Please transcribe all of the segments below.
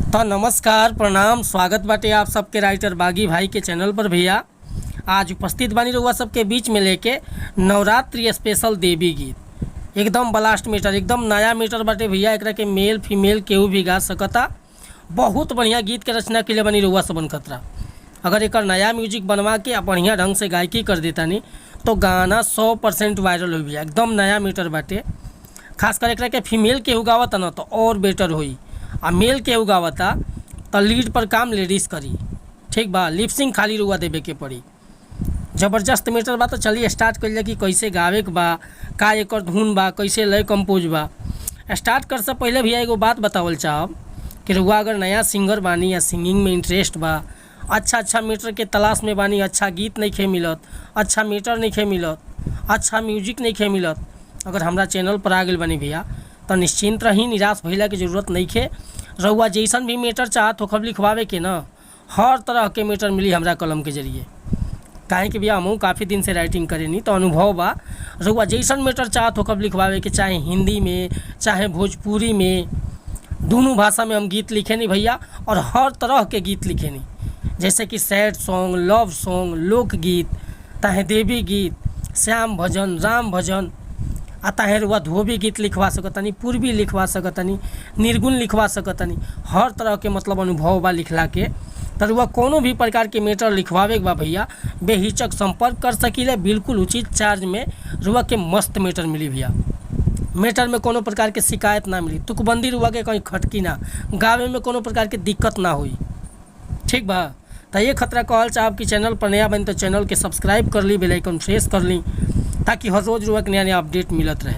तो नमस्कार प्रणाम स्वागत बाटे आप सबके राइटर बागी भाई के चैनल पर। भैया आज उपस्थित बानी रहुआ सबके बीच में लेके नवरात्रि स्पेशल देवी गीत एकदम ब्लास्ट मीटर, एकदम नया मीटर बाटे भैया। एकरा के मेल फीमेल केहू भी गा सकता। बहुत बढ़िया गीत के रचना के लिए बनी रहुआ सबन खतरा। अगर एक नया म्यूजिक बनवा के बढ़िया ढंग से गायकी कर देता नहीं तो गाना 100% वायरल हो भैया। एकदम नया मीटर बाटे। खासकर एकरा के फीमेल केहू गावता ना तो और बेटर होई, आ मेल केहू गावता तो लीड पर काम लेडीज करी। ठीक बा, लिपसिंग खाली रुआ देवे के पड़ी। ज़बरदस्त मीटर बा। तो चलिए स्टार्ट कर लिया कि कैसे गावे के बा, का एकर धुन बा, कैसे लय कंपोज बा। स्टार्ट कर से पहले भैया एगो बात बतावल चाहब कि रुआ अगर नया सिंगर बानी या सिंगिंग में इंटरेस्ट बा, अच्छा मीटर के तलाश में बानी, अच्छा गीत नहीं खे मिलत, अच्छा मीटर नहीं खे मिलत, अच्छा म्यूजिक नहीं खे मिलत, अगर हमरा चैनल पर आ गए बानी भैया तो निश्चिंत रही, निराश भइला की जरूरत नहीं खे। रउआ जैसन भी मीटर चाहत होखब लिखवावे के ना, हर तरह के मीटर मिली हमरा कलम के जरिए। काहे कि भैया हमहूँ काफ़ी दिन से राइटिंग करेनी तो अनुभव बा। रउआ जैसन मीटर चाहत होखब लिखवावे के, चाहे हिंदी में चाहे भोजपुरी में, दोनों भाषा में हम गीत लिखेनी भैया। और हर तरह के गीत लिखेनी, जैसे कि सैड सॉन्ग, लव सॉन्ग, लोकगीत, चाहे देवी गीत, श्याम भजन, राम भजन, आता है रुआ धोबी गीत लिखवा सकतनी, पूर्वी लिखवा सकतनी, निर्गुण लिखवा सकतनी। हर तरह के मतलब अनुभव बा लिखला के। तो रुआ कोनो भी प्रकार के मीटर लिखवावे के बा भैया बेहिचक संपर्क कर सकीले। बिल्कुल उचित चार्ज में रुआ के मस्त मीटर मिली भैया। मीटर में कोनो प्रकार के शिकायत ना मिली, तुकबंदी रुआ के कहीं खटकी ना, गावे में कोनो प्रकार के दिक्कत ना हुई। ठीक बा। तो ये खतरा कहल चाहब कि चैनल पर नया बनी तो चैनल के सब्सक्राइब कर ली, बेल आइकन प्रेस कर ली, ताकि हर रोज़ रुआ के नया नया अपडेट मिलत रहे।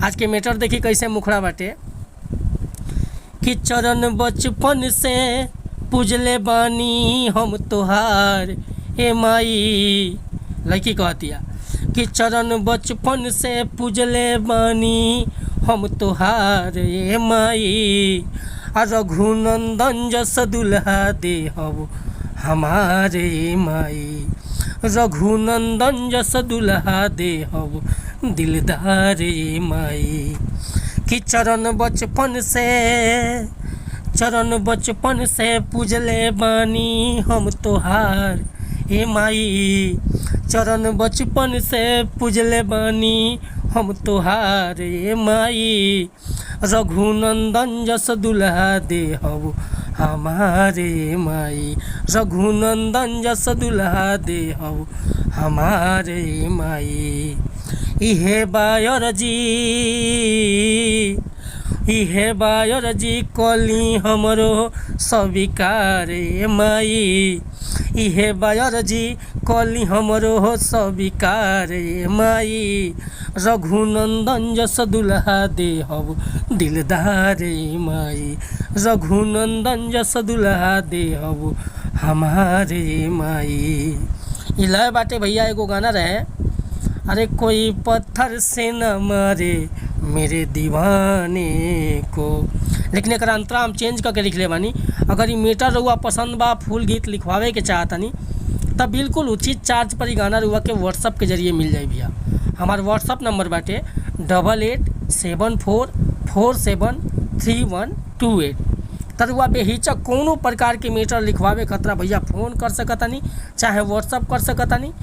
आज के मीटर देखी कैसे मुखड़ा बाटे कि चरण बचपन से पूजले बानी हम तोहार हे माई। लड़की कहतिया कि चरण बचपन से पूजले बानी हम तोहार हे माई। आ रघुनंदन जस दुल्हा दे हब हमारे माई। रघुनंदन जस दुल्हा दे हब दिलदार माई। कि चरण बचपन से पूजले बानी हम तोहार हे माई। चरण बचपन से पूजले बानी हम तोहार हे माई। रघुनंदन जस दुल्हा दे हब हमारे माई। रघुनंदन जस दुल्हा दे हब हमारे माई। इहे बायर जी कली हमरो स्वीकार माई। इहे बायर जी कली हमरो स्वीकार माई। रघुनंदन जस दुल्हा दे हब दिलदार माई। रघुनंदन जस दुल्हा दे हब हमारे माई। इलाय बाटे भैया एगो गाना रहे, अरे कोई पत्थर से न मारे मेरे दीवाने को, लेकिन एक अंतरा हम चेंज करके लिख ले बानी। अगर ये मीटर रुआ पसंद बा, फुल गीत लिखवावे के चाहतनी तब बिल्कुल उचित चार्ज पर ही गाना रुआ के व्हाट्सअप के जरिए मिल जाए भैया। हमार व्हाट्सअप नंबर बाटे 8874473128। तरुआ बेहिचक कोनो प्रकार के मीटर लिखवावे खतरा भैया फ़ोन कर सकतनी, चाहे व्हाट्सअप कर सकतनी।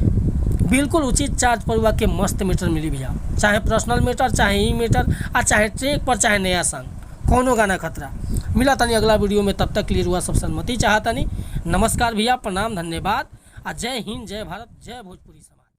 बिल्कुल उचित चार्ज पर हुआ के मस्त मीटर मिली भैया। चाहे पर्सनल मीटर, चाहे ई मीटर, और चाहे ट्रैक पर, चाहे नया सॉन्ग, कोनो गाना खतरा मिला तनी अगला वीडियो में। तब तक क्लियर हुआ सब सहमति चाहतनी। नमस्कार भैया, प्रणाम, धन्यवाद। जय हिंद, जय भारत, जय भोजपुरी।